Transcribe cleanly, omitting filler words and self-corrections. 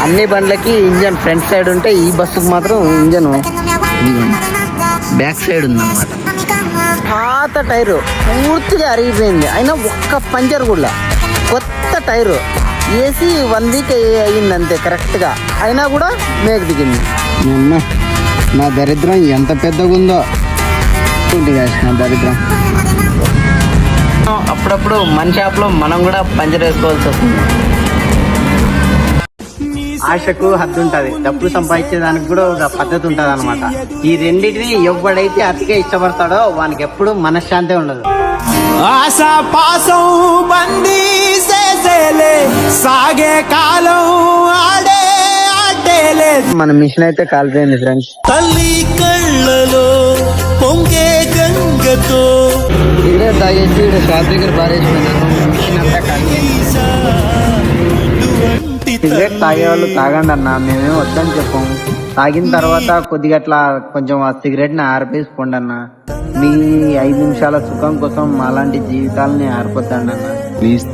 అన్ని బండ్లకి engine front side ఉంటే ఈ బస్సుకు మాత్రం ఇంజన్ బ్యాక్ సైడ్ ఉందన్నమాట. పాత టైరు పూర్తిగా అరిగిపోయింది, అయినా ఒక్క పంచర్ కూడా. కొత్త టైరు ఏసీ 1 వీక్ అయ్యింది అంతే కరెక్ట్గా, అయినా కూడా మేకు దిగింది. నా దరిద్రం ఎంత పెద్దగా ఉందో నా దరిద్రం. అప్పుడప్పుడు మన షాప్లో మనం కూడా పంచర్ వేసుకోవాల్సి వస్తుంది. ఆశకు హద్దు ఉంటుంది, డబ్బులు సంపాదించేదానికి కూడా ఒక పద్ధతి ఉంటుంది అనమాట. ఈ రెండింటిని ఎవడైతే అతిగా ఇష్టపడతాడో వానికి ఎప్పుడు మనశ్శాంతి ఉండదు. ఆశా పాసం బందీ చేసేలే సాగే కాలం ఆడే ఆటేలే. మన మిషన్ అయితే కాలిపోయింది ఫ్రెండ్స్. తల్లి కళ్ళలో పొంగే గంగతో సిగరెట్ తాగేసి షాప్ దగ్గర పారేసిపోయినాను. మిషన్ అంతా కాలిపోయింది. సిగరెట్ తాగే వాళ్ళు తాగండి అన్న, మేమేం వద్దని చెప్పాము. తాగిన తర్వాత కొద్దిగా అట్లా కొంచెం ఆ సిగరెట్ ని ఆరిపేసుకోండి అన్న. మీ 5 నిమిషాల సుఖం కోసం మాలాంటి జీవితాలని ఆరిపోద్దండి అన్న ప్లీజ్.